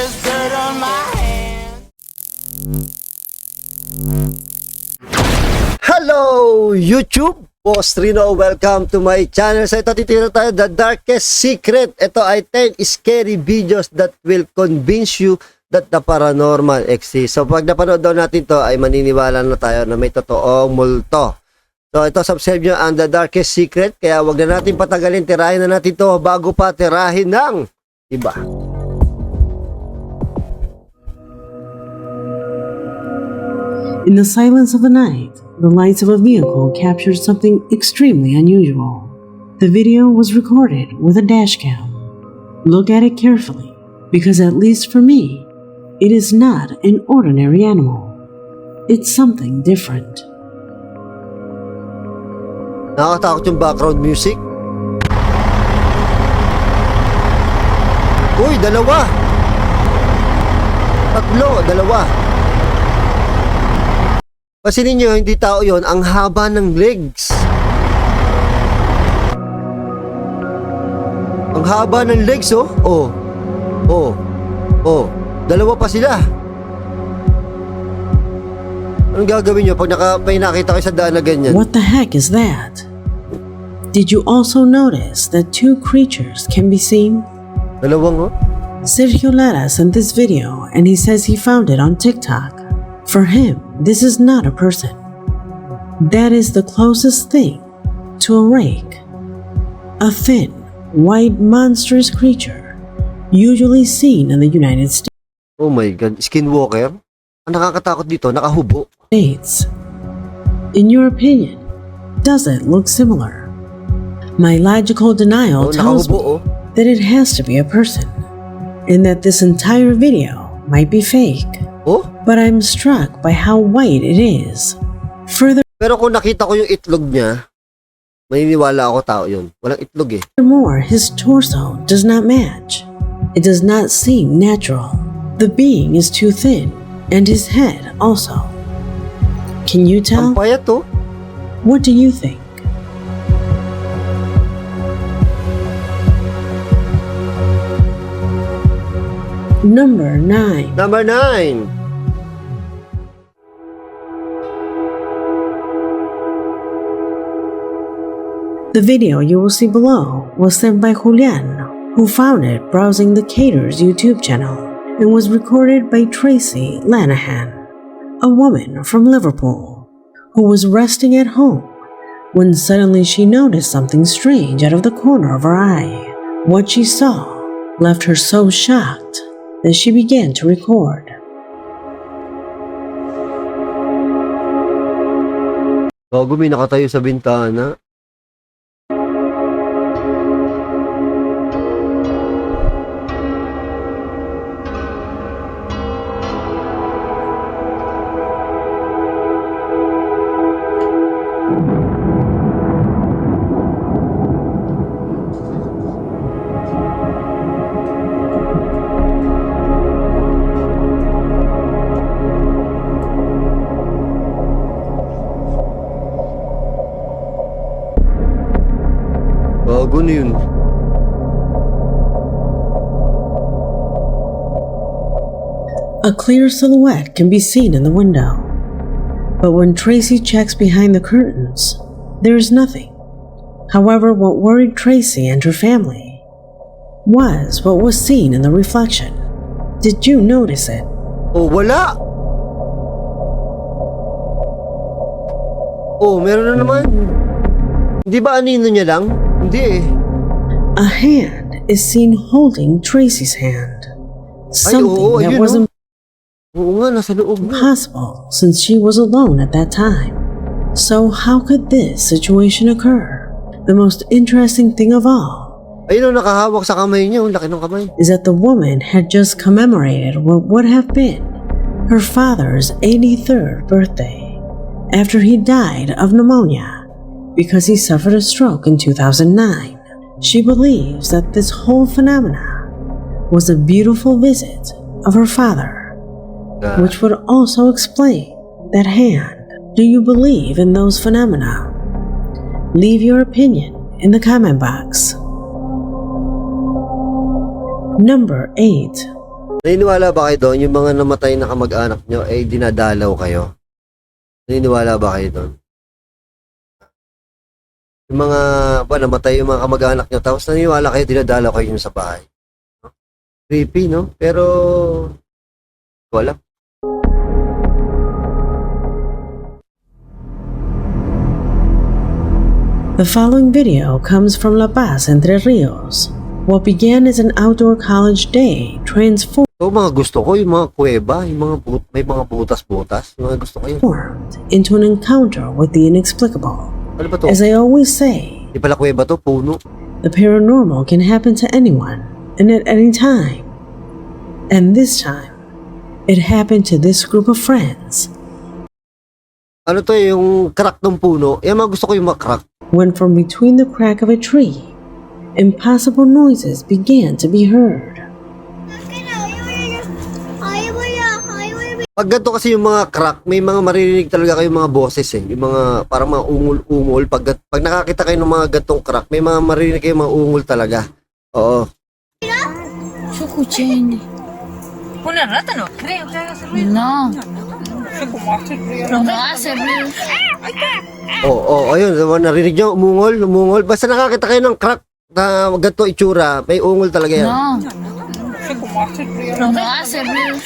there's dirt on my hands. Hello YouTube! Boss Rino, welcome to my channel. So ito titira tayo, The Darkest Secret. Ito ay 10 scary videos that will convince you that the paranormal exists. So pag napanood daw natin to ay maniniwala na tayo na may totoong multo. So ito, subscribe nyo ang The Darkest Secret. Kaya wag na natin patagalin, tirahin na natin to bago pa tirahin ng iba. In the silence of the night, the lights of a vehicle captured something extremely unusual. The video was recorded with a dash cam. Look at it carefully, because at least for me, it is not an ordinary animal. It's something different. Nakakatakot yung background music. Uy, dalawa! Tatlo, dalawa. Pansinin nyo, hindi tao yon, ang haba ng legs. Ang haba ng legs, oh. Oh. Dalawa pa sila. Anong gagawin nyo pag may nakita kayo sa daan na ganyan? What the heck is that? Did you also notice that two creatures can be seen? Dalawang, oh. Sergio Lara sent this video and he says he found it on TikTok. For him, this is not a person. That is the closest thing to a rake. A thin, white, monstrous creature, usually seen in the United States. Oh my God, skinwalker? Ang nakakatakot dito, nakahubo. In your opinion, does it look similar? My logical denial tells me that it has to be a person, and that this entire video might be fake. Oh? But I'm struck by how white it is. Pero kung nakita ko yung itlog niya, maniniwala ako tao yun. Walang itlog eh. Furthermore, his torso does not match. It does not seem natural. The being is too thin, and his head also. Can you tell? Ang payat to. What do you think? Number 9. Number 9. The video you will see below was sent by Julian, who found it browsing the Cater's YouTube channel, and was recorded by Tracy Lanahan, a woman from Liverpool, who was resting at home when suddenly she noticed something strange out of the corner of her eye. What she saw left her so shocked that she began to record. Bago may nakatayo sa bintana. Bago na yun. A clear silhouette can be seen in the window, but when Tracy checks behind the curtains, there is nothing. However, what worried Tracy and her family was what was seen in the reflection. Did you notice it? Oh, wala! Oh, meron na naman. Di ba anino niya lang? Hindi eh. A hand is seen holding Tracy's hand. Something that wasn't Oo nga, nasa loob na. possible since she was alone at that time. So how could this situation occur? The most interesting thing of all Ayun, nakahawak sa kamay niya. Ang laki ng kamay. is that the woman had just commemorated what would have been her father's 83rd birthday after he died of pneumonia because he suffered a stroke in 2009. She believes that this whole phenomena was a beautiful visit of her father, which would also explain that hand. Do you believe in those phenomena? Leave your opinion in the comment box. Number 8. Naniniwala ba kayo doon? Yung mga namatay na kamag-anak nyo ay dinadalaw kayo? Naniniwala ba kayo doon? Yung mga, namatay yung mga kamag-anak nyo, tapos naniniwala kayo, dinadalaw kayo sa bahay. Creepy, no? Pero, wala. The following video comes from La Paz, Entre Rios. What began as an outdoor college day transformed So, mga gusto ko, yung mga kuweba, yung mga may mga butas-butas, yung mga gusto ko yun. into an encounter with the inexplicable. Ano ba to? As I always say, Di pala kuweba to, puno. the paranormal can happen to anyone and at any time. And this time, it happened to this group of friends. Ano to yung crack ng puno? Yan mga gusto ko yung mga crack. When from between the crack of a tree, impossible noises began to be heard. Pag ganito kasi yung mga crack, may mga maririnig talaga kayong mga boses eh. Yung mga parang mga ungol-ungol. Pag nakakita kayo ng mga gantong crack, may mga maririnig kayong mga ungol talaga. Oo. Yo escuché Una rata no creo que haga ese ruido. No, No no hace ruido. Oo, ayun. Narinig nyo, umungol. Basta nakakita kayo ng crack na ganito itsura, may ungol talaga yan. No, no hace ruido.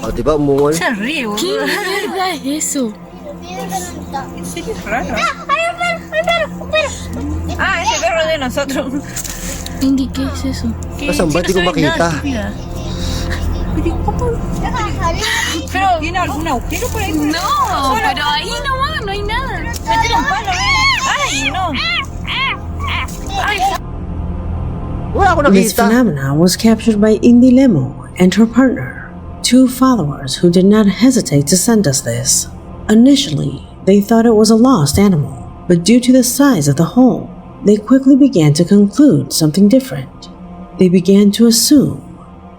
O, diba, umungol? Se ríe, boludo. ¿Qué mierda es eso? Sí, es raro. Ah, ese perro de nosotros. Indy, ¿qué es eso? Saan ba? Di ko makita. Pero tiene algún agujero por ahí. No, pero ahí nomás no hay nada. Metele un palo, Ay, no. Ay, Wala ako This nakita. phenomena was captured by Indy Lemo and her partner, two followers who did not hesitate to send us this. Initially, they thought it was a lost animal, but due to the size of the hole, they quickly began to conclude something different. They began to assume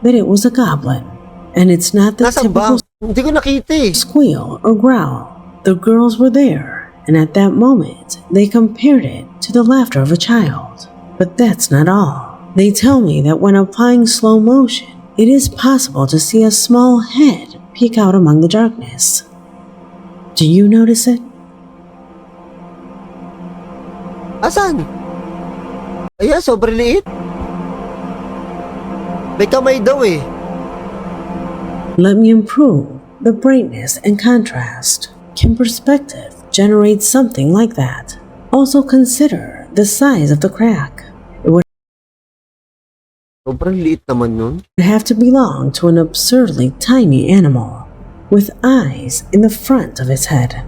that it was a goblin, and it's not the Nasaan ba? typical Hindi ko nakita eh. squeal or growl. The girls were there, and at that moment, they compared it to the laughter of a child. But that's not all. They tell me that when applying slow motion, it is possible to see a small head peek out among the darkness. Do you notice it? Asan? Ayan, sobrang liit. May kamay daw eh. Let me improve the brightness and contrast. Can perspective generate something like that? Also consider the size of the crack. It would Sobrang liit naman yun. have to belong to an absurdly tiny animal with eyes in the front of its head.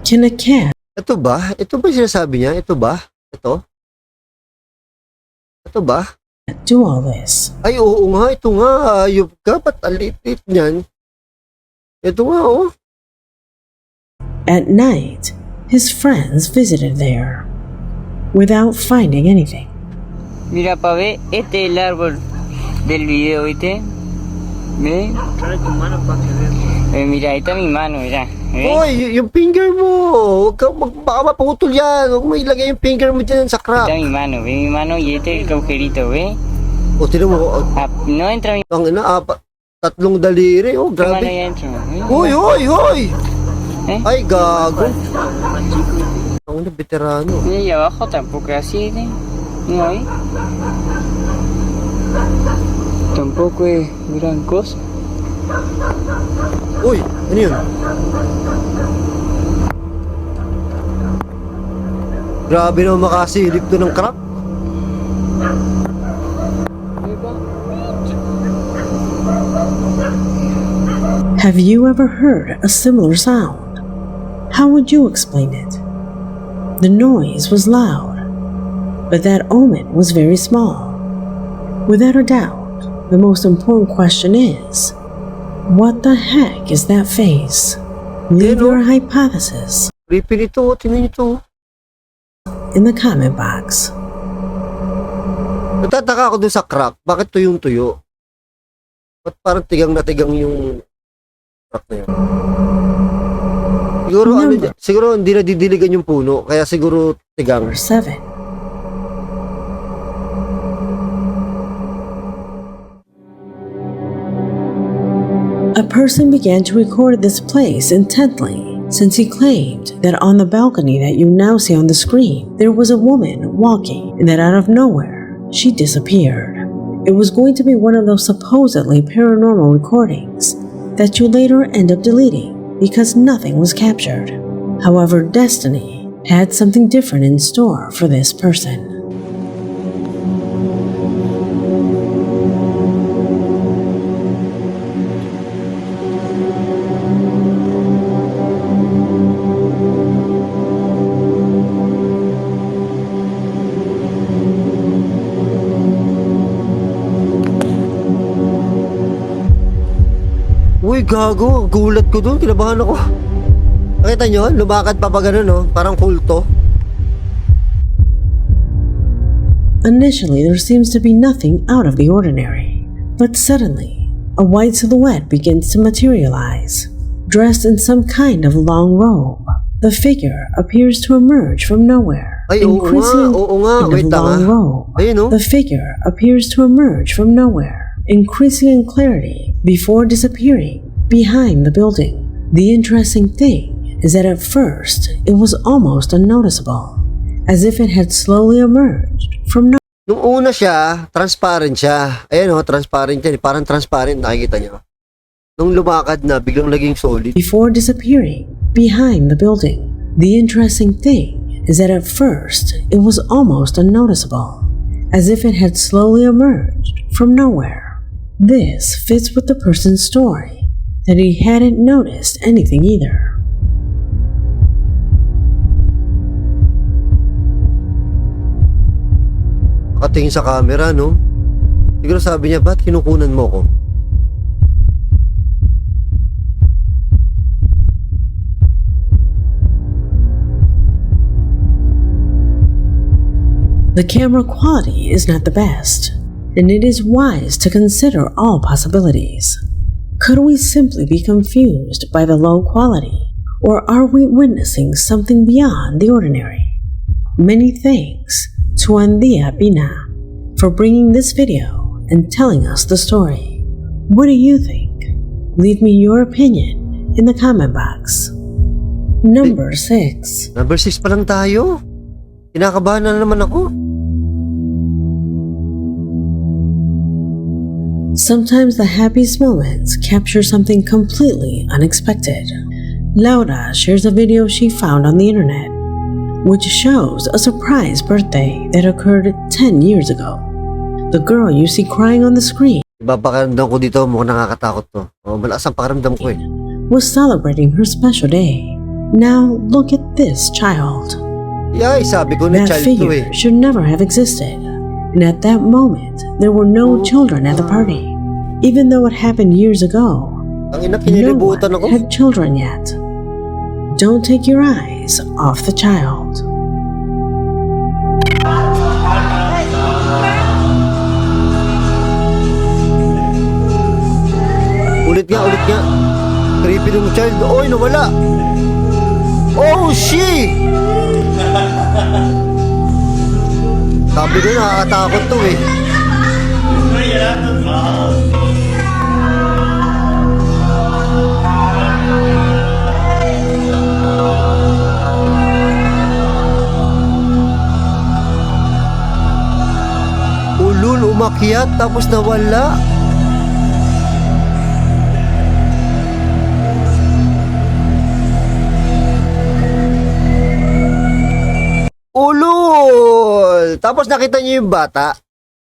Can a cat Ito ba? Ito ba yung sinasabi niya? Ito ba? Ito? Ito ba? do all this? Ay, oo nga. Ito nga. Ayop ka. Ba't ang liit niyan? Ito nga, oh. At night, his friends visited there without finding anything. Mira, pa ver, este es el árbol del video, ¿viste? ¿Ve? Trae tu mano para que veas. Mira, ahí está mi mano, mira. ¿Ve? Hoy, yung finger mo. Huwag ka, baka maputol yan. Huwag mo ilagay yung finger mo dyan sa crack. Está mi mano y este es el agujerito, ¿ve? O, tinan mo. Oh, Ah, no entra mi ang ina, tatlong daliri. Oh, mano grabe. ahí adentro. ¿Ve? Hoy, hoy, hoy. ¿Eh? Ay, gago. Ang ina, veterano. Mira, y abajo tampoco es así, ¿sí? ¿No ahí? Tampoco es gran cosa. Uy, ano yun? Grabe naman makasilip to ng crack. Have you ever heard a similar sound? How would you explain it? The noise was loud, but that omen was very small. Without a doubt, the most important question is, what the heck is that face? Leave your hypothesis Creepy nito, tingnan nyo to. in the comment box. Natataka ako dun sa crack. Bakit tuyong-tuyo? Ba't parang tigang na tigang yung crack na yun? Siguro, siguro hindi na didiligan yung puno. Kaya siguro tigang. Number 7. A person began to record this place intently, since he claimed that on the balcony that you now see on the screen, there was a woman walking, and that out of nowhere, she disappeared. It was going to be one of those supposedly paranormal recordings that you later end up deleting because nothing was captured. However, destiny had something different in store for this person. Uy, gago. Gulat ko dun. Kinabahan ako. Nakita nyo? Lumakad pa pa ganun, no? Parang kulto. Initially, there seems to be nothing out of the ordinary, but suddenly, a white silhouette begins to materialize. Dressed in some kind of long robe, the figure appears to emerge from nowhere. Ay, oo nga. Wait lang, robe. Ayun, no? The figure appears to emerge from nowhere, increasing in clarity before disappearing behind the building. The interesting thing is that at first, it was almost unnoticeable, as if it had slowly emerged from nowhere. Nung una siya, transparent siya. Ayan, oh, transparent yan. Parang transparent, nakikita nyo. Nung lumakad na, biglang naging solid. Before disappearing behind the building. The interesting thing is that at first, it was almost unnoticeable, as if it had slowly emerged from nowhere. This fits with the person's story, that he hadn't noticed anything either. Nakatingin sa camera, no? Siguro sabi niya, ba't kinukunan mo ko? The camera quality is not the best, and it is wise to consider all possibilities. Could we simply be confused by the low quality, or are we witnessing something beyond the ordinary? Many thanks to Andia Bina for bringing this video and telling us the story. What do you think? Leave me your opinion in the comment box. Number 6. Number 6 pa lang tayo. Kinakabahan na naman ako. Sometimes the happiest moments capture something completely unexpected. Laura shares a video she found on the internet, which shows a surprise birthday that occurred 10 years ago. The girl you see crying on the screen Iba pakiramdam ko dito, mukhang nakakatakot to. Oh, malakas ang pakiramdam ko eh. was celebrating her special day. Now look at this child. Yay, sabi ko na That child to eh. figure should never have existed. And at that moment, there were no children at the party. Even though it happened years ago, Ang ina, no kinilibutan one ako. had children yet. Don't take your eyes off the child. Ulit nga. Creepy ng child. Oy, nawala. Oh, she! Sabi ko, nakakatakot to eh. Ulul, umakyat tapos nawala. Ulul! Tapos nakita niyo yung bata.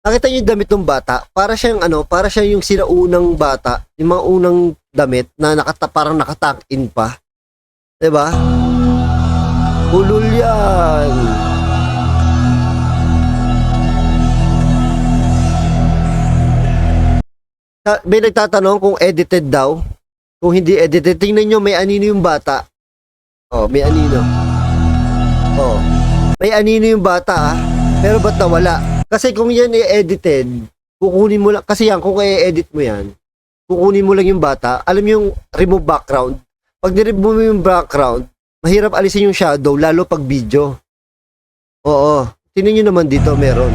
Nakita niyo yung damit ng bata. Para siyang para siya yung sinaunang bata, yung mga unang damit na parang nakatuck-in pa. 'Di ba? Ulul 'yan. May nagtatanong kung edited daw. Kung hindi edited, tingnan nyo, may anino yung bata. Oh, may anino. Oh, may anino yung bata ah. Pero ba't nawala? Kasi kung yan i-edited, kukunin mo lang, kasi yan, kung i-edit mo yan, kukunin mo lang yung bata, alam mo yung remove background. Pag niremove mo yung background, mahirap alisin yung shadow, lalo pag video. Oo, tingnan nyo naman dito, meron.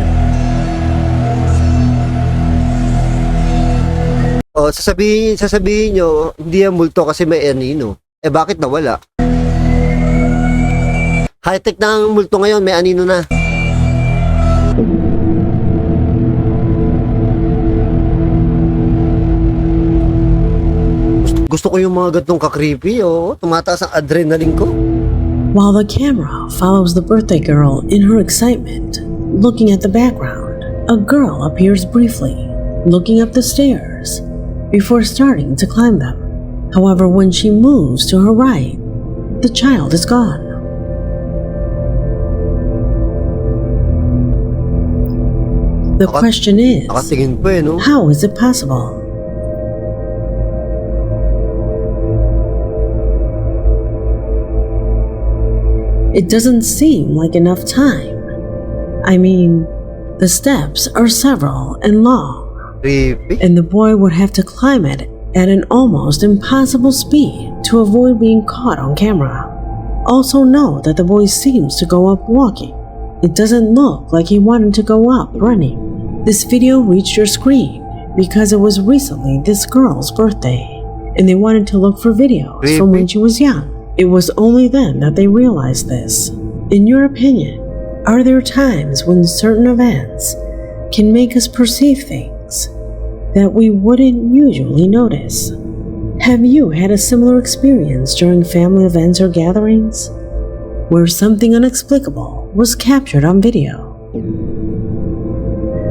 O, sasabihin nyo, hindi yan multo kasi may anino. Eh, bakit nawala? High-tech na ang multo ngayon, may anino na. Gusto ko yung mga gantong ka-creepy, oh. Tumataas ang adrenaline ko. While the camera follows the birthday girl in her excitement, looking at the background, a girl appears briefly, looking up the stairs, before starting to climb them. However, when she moves to her right, the child is gone. The question is, Nakatingin pa eh, no? how is it possible? It doesn't seem like enough time. I mean, the steps are several and long, Creepy. and the boy would have to climb it at an almost impossible speed to avoid being caught on camera. Also note that the boy seems to go up walking. It doesn't look like he wanted to go up running. This video reached your screen because it was recently this girl's birthday, and they wanted to look for videos from when she was young. It was only then that they realized this. In your opinion, are there times when certain events can make us perceive things that we wouldn't usually notice? Have you had a similar experience during family events or gatherings where something inexplicable was captured on video?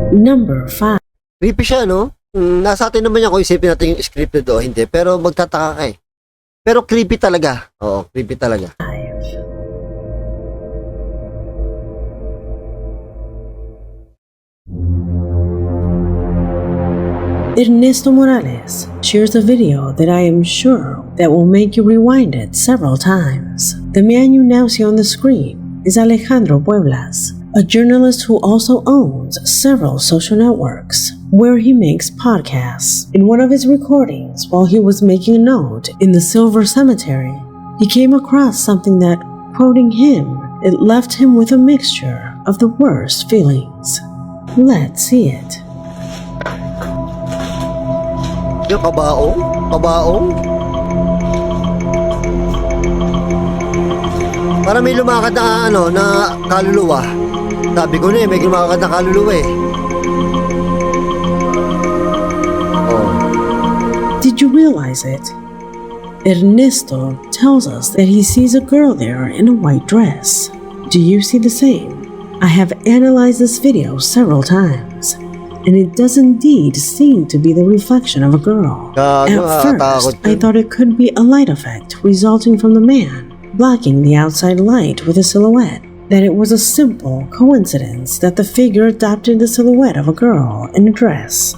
Number 5. Creepy siya, no? Nasa atin naman yan kung isipin natin yung scripted o hindi. Pero magtataka ka eh. Pero creepy talaga. Oo, creepy talaga. Ernesto Morales shares a video that I am sure that will make you rewind it several times. The man you now see on the screen is Alejandro Pueblas, a journalist who also owns several social networks where he makes podcasts. In one of his recordings, while he was making a note in the Silver Cemetery, he came across something that, quoting him, it left him with a mixture of the worst feelings. Let's see it. Yung kabaong? Kabaong? Para may lumakad na na kaluluwa. Sabi ko na eh, may lumakad na kaluluwa eh. Oh. Did you realize it? Ernesto tells us that he sees a girl there in a white dress. Do you see the same? I have analyzed this video several times, and it does indeed seem to be the reflection of a girl. At first, I thought it could be a light effect resulting from the man blocking the outside light with a silhouette, that it was a simple coincidence that the figure adopted the silhouette of a girl in a dress.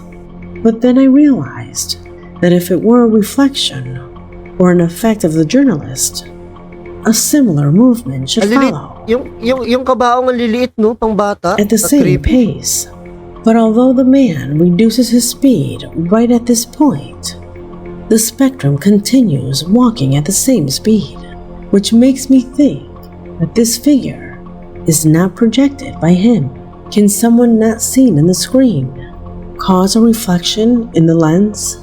But then I realized that if it were a reflection or an effect of the journalist, a similar movement should follow. Yung kabaong ang liliit, no? Pang bata. At the same pace. But although the man reduces his speed right at this point, the spectrum continues walking at the same speed, which makes me think that this figure is not projected by him. Can someone not seen in the screen cause a reflection in the lens?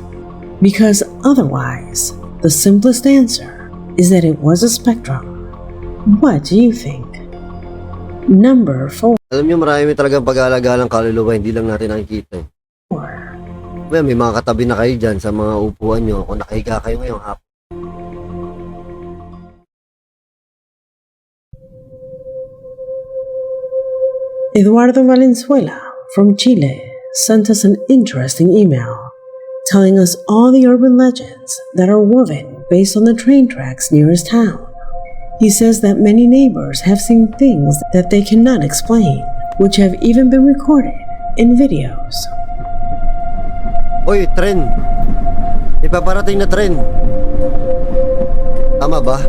Because otherwise, the simplest answer is that it was a spectrum. What do you think? Number 4. Alam niyo, marami talagang pag-aalaga ng kaluluwa, hindi lang natin nakikita. Well, may mga katabi na kayo dyan sa mga upuan nyo kung nakahiga kayo ngayong hapon. Eduardo Valenzuela from Chile sent us an interesting email telling us all the urban legends that are woven based on the train tracks near his town. He says that many neighbors have seen things that they cannot explain, which have even been recorded in videos. Oy, tren! Ipaparating na tren! Tama ba?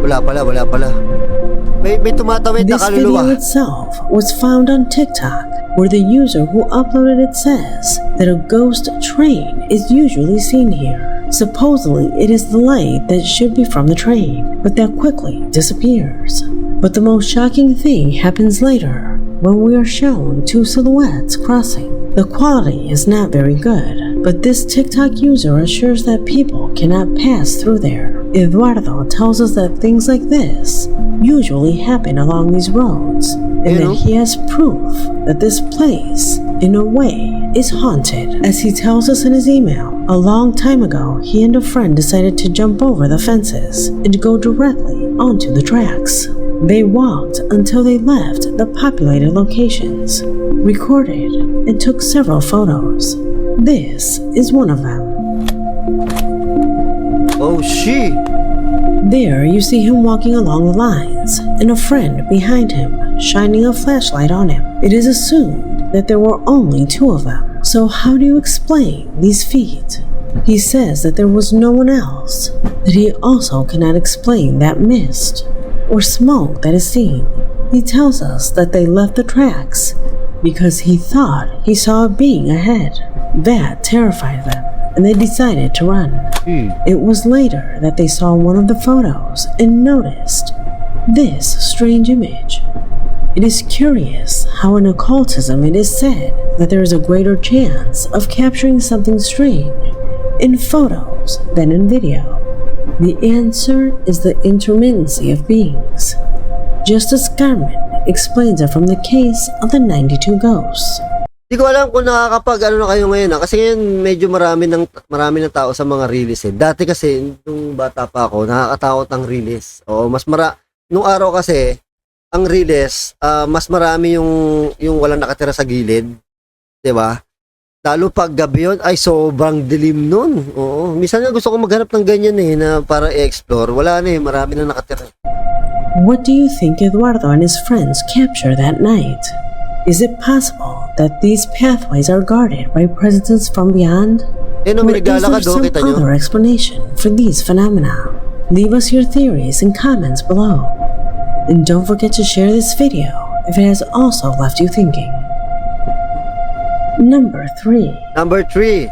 Wala pala. May tumatawid na This kaluluwa. video itself was found on TikTok, where the user who uploaded it says that a ghost train is usually seen here. Supposedly, it is the light that should be from the train, but that quickly disappears. But the most shocking thing happens later when we are shown two silhouettes crossing. The quality is not very good, but this TikTok user assures that people cannot pass through there. Eduardo tells us that things like this usually happen along these roads, and that he has proof that this place, in a way, is haunted. As he tells us in his email, a long time ago, he and a friend decided to jump over the fences and go directly onto the tracks. They walked until they left the populated locations, recorded, and took several photos. This is one of them. Oh, she! There you see him walking along the lines, and a friend behind him, shining a flashlight on him. It is assumed that there were only two of them. So how do you explain these feet? He says that there was no one else, that he also cannot explain that mist or smoke that is seen. He tells us that they left the tracks because he thought he saw a being ahead. That terrified them, and they decided to run. It was later that they saw one of the photos and noticed this strange image. It is curious how in occultism it is said that there is a greater chance of capturing something strange in photos than in video. The answer is the intermittency of beings, just as Carmen explains it from the case of the 92 ghosts. Di ko alam kung nakakapag na kayo ngayon kasi ngayon medyo marami ng tao sa mga release eh. Dati kasi nung bata pa ako, nakakatakot ang release. Oo, nung araw kasi ang release, mas marami yung walang nakatira sa gilid, 'di ba? Lalo pag gabi yun, ay sobrang dilim nun. Oo. Minsan nga gusto ko maghanap ng ganyan eh, na para i-explore. Wala na eh, marami na nakatira. What do you think Eduardo and his friends captured that night? Is it possible that these pathways are guarded by presences from beyond? Eh no, Or may is regala ka there do, some kita nyo? other explanation for these phenomena? Leave us your theories and comments below. And don't forget to share this video if it has also left you thinking. Number 3. Number 3.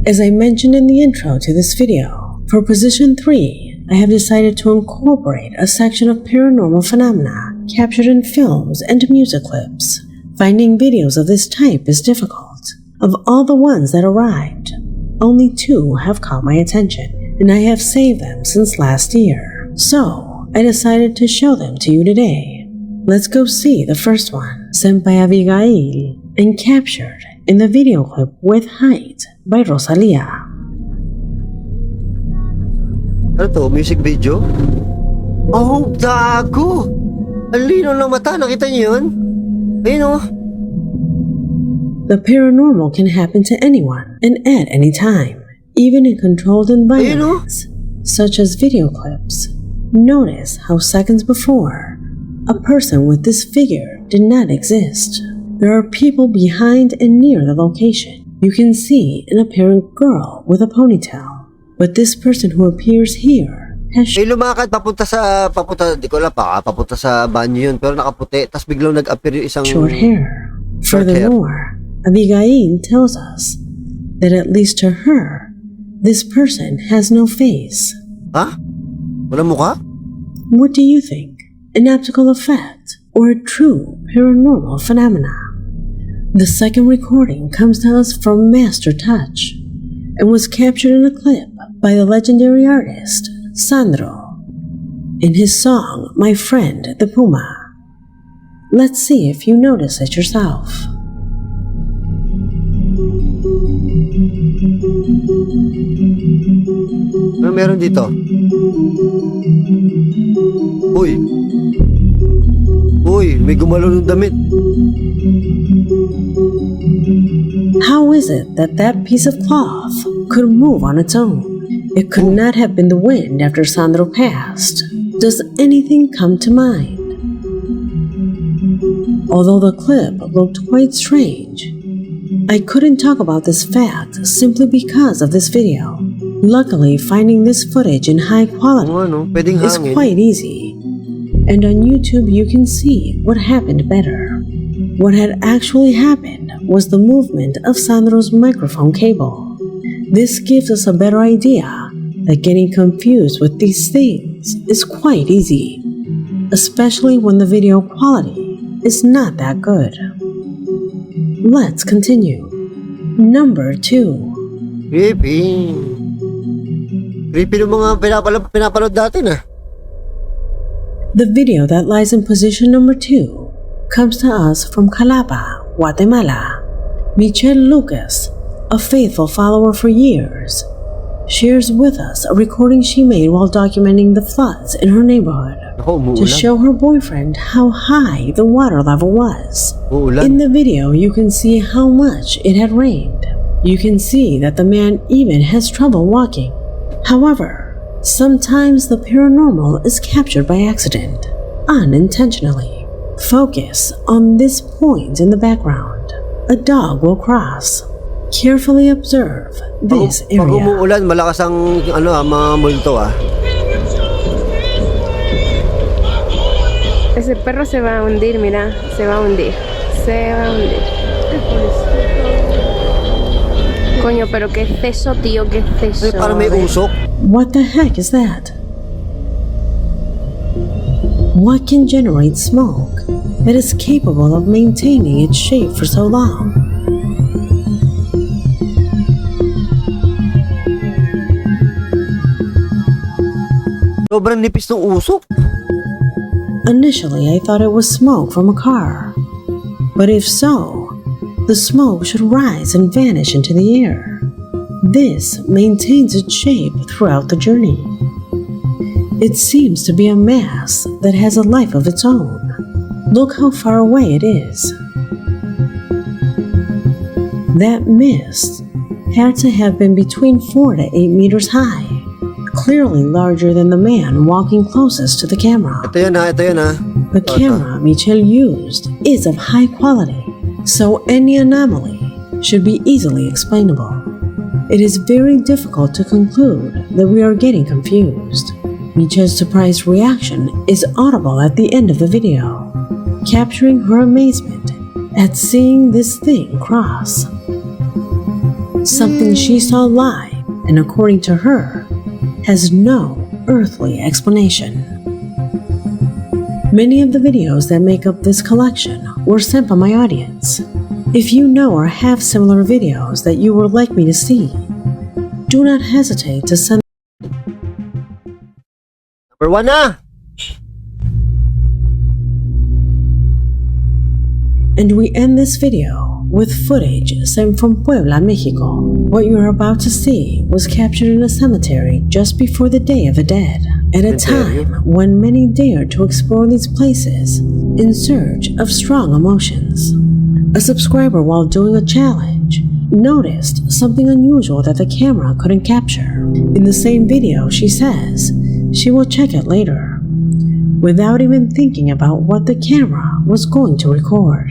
As I mentioned in the intro to this video, for position 3, I have decided to incorporate a section of paranormal phenomena captured in films and music clips. Finding videos of this type is difficult. Of all the ones that arrived, only 2 have caught my attention, and I have saved them since last year. So, I decided to show them to you today. Let's go see the first one, Senpai Abigail, and captured in the video clip With Height by Rosalia. Ano to? Music video? Oh, gago! Ang lino ng mata, nakita niyo yun? Ayun oh. The paranormal can happen to anyone and at any time, even in controlled environments, such as video clips. Notice how seconds before, a person with this figure did not exist. There are people behind and near the location. You can see an apparent girl with a ponytail, but this person who appears here has May lumakad papunta, di ko alam pa, papunta sa banyo yun, pero nakaputi, tapos biglang nag-appear yung isang short hair. Short hair. Furthermore, Abigail tells us that at least to her, this person has no face. Ha? Walang mukha? What do you think? An optical effect or a true paranormal phenomena? The second recording comes to us from Master Touch and was captured in a clip by the legendary artist Sandro in his song My Friend the Puma. Let's see if you notice it yourself. Ano meron dito? Uy, may gumalaw ng damit. How is it that that piece of cloth could move on its own? It could not have been the wind after Sandro passed. Does anything come to mind? Although the clip looked quite strange, I couldn't talk about this fact simply because of this video. Luckily, finding this footage in high quality Pwedeng is hangin. quite easy, and on YouTube you can see what happened better. What had actually happened was the movement of Sandro's microphone cable. This gives us a better idea that getting confused with these things is quite easy, especially when the video quality is not that good. Let's continue. Number 2. Creepy. Creepy ng mga pinapanood natin ah. The video that lies in position number 2 comes to us from Calapa, Guatemala. Michelle Lucas, a faithful follower for years, shares with us a recording she made while documenting the floods in her neighborhood Ako, to umuulan. show her boyfriend how high the water level was. Uulan. In the video, you can see how much it had rained. You can see that the man even has trouble walking. However, sometimes the paranormal is captured by accident, unintentionally. Focus on this point in the background. A dog will cross. Carefully observe this Pag area. umuulan, malakas ang mga multo ah. Ese perro se va a hundir, mira, se va a hundir. Se va a hundir. Coño, pero qué es eso, tío, qué es Ay, eso. parang may usok. What the heck is that? What can generate smoke that is capable of maintaining its shape for so long? Sobrang nipis ng usok. Initially, I thought it was smoke from a car. But if so, the smoke should rise and vanish into the air. This maintains its shape throughout the journey. It seems to be a mass that has a life of its own. Look how far away it is. That mist had to have been between 4 to 8 meters high, clearly larger than the man walking closest to the camera. Ito yun ha, ito yun ha. The camera Michelle used is of high quality, so any anomaly should be easily explainable. It is very difficult to conclude that we are getting confused. Michelle's surprised reaction is audible at the end of the video, capturing her amazement at seeing this thing cross. Something she saw live, and according to her, has no earthly explanation. Many of the videos that make up this collection were sent by my audience. If you know or have similar videos that you would like me to see, do not hesitate to send. Number 1 na. And we end this video with footage sent from Puebla, Mexico. What you're about to see was captured in a cemetery just before the Day of the Dead, at a time when many dared to explore these places in search of strong emotions. A subscriber, while doing a challenge, noticed something unusual that the camera couldn't capture. In the same video, she says she will check it later, without even thinking about what the camera was going to record.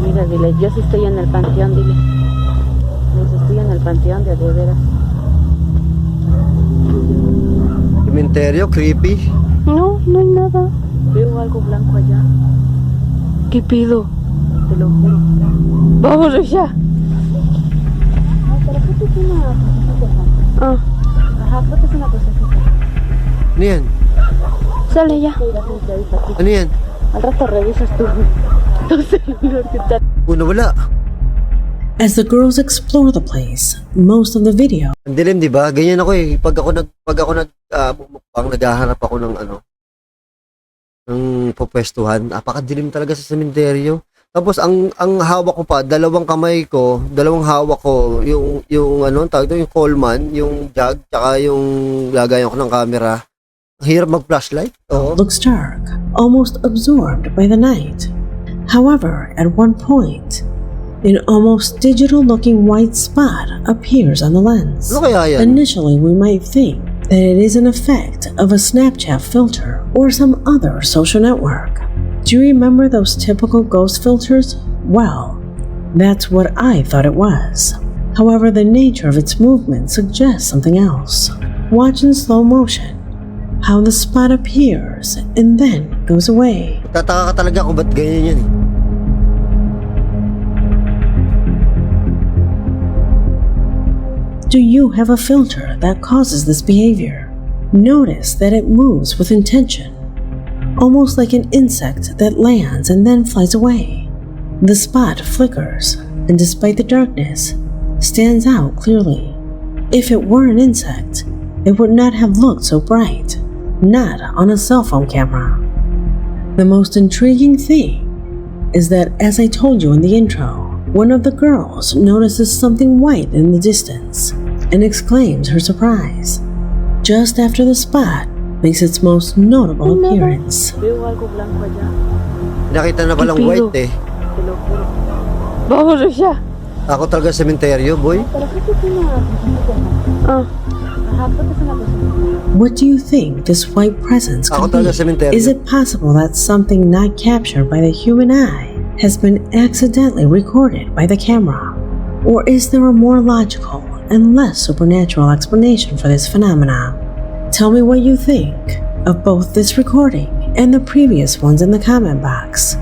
Mira, dile, yo sí estoy en el panteón, dile. Dice, estoy en el panteón de veras. Cementerio, creepy. No, no hay nada. Veo algo blanco allá. ¿Qué pido? Te lo juro. Vámonos ya. Ah, ajá, creo que es una cosita. Ano yan? Sale ya. Ano yan? Al rato revisas tú. Tu celular que está. Wala. As the girls explore the place, most of the video Ang dilim, di ba? Ganyan ako eh. Pag ako mukbang, naghahanap ako ng ng popwestuhan. Napakadilim talaga sa sementeryo. Tapos ang hawak ko pa, dalawang hawak ko, yung tawag doon, yung Coleman, yung jug, tsaka yung lagayan ko ng camera. Ang hirap mag-flashlight. Oo. looks dark, almost absorbed by the night. However, at one point, an almost digital-looking white spot appears on the lens. Ano kaya yan? Initially, we might think that it is an effect of a Snapchat filter or some other social network. Do you remember those typical ghost filters? Well, that's what I thought it was. However, the nature of its movement suggests something else. Watch in slow motion how the spot appears and then goes away. Tataka ka talaga kung ba't ganyan yan eh. Do you have a filter that causes this behavior? Notice that it moves with intention, almost like an insect that lands and then flies away. The spot flickers, and despite the darkness, stands out clearly. If it were an insect, it would not have looked so bright, not on a cell phone camera. The most intriguing thing is that, as I told you in the intro, one of the girls notices something white in the distance and exclaims her surprise, just after the spot makes its most notable appearance. Veo algo blanco allá. Nakita na palang Pipido. white eh. Te lo juro. Vamos allá. Ako talaga sa sementeryo, boy. What do you think this white presence Ako could talaga sa be? sementeryo. Is it possible that something not captured by the human eye has been accidentally recorded by the camera? Or is there a more logical and less supernatural explanation for this phenomena? Tell me what you think of both this recording and the previous ones in the comment box,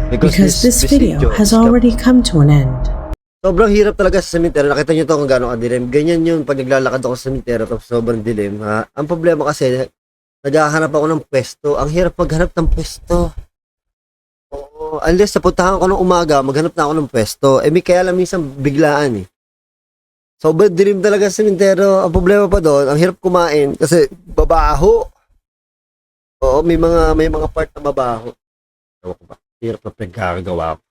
because this video has already come to an end. Sobrang hirap talaga sa sementeryo. Nakita nyo to kung gaano kadilim. Ganyan yun pag naglalakad ako sa sementeryo tapos sobrang dilim. Ha? Ang problema kasi, naghahanap ako ng pwesto. Ang hirap maghanap ng pwesto. Oo, unless napuntahan ko ng umaga, maghanap na ako ng pwesto. May kaya lang minsan biglaan eh. Sobrang dilim talaga sa sementeryo. Ang problema pa doon, ang hirap kumain kasi babaho. Oo, may mga part na mabaho. Ewan ko ba? Hirap na pinagkakagawa ko.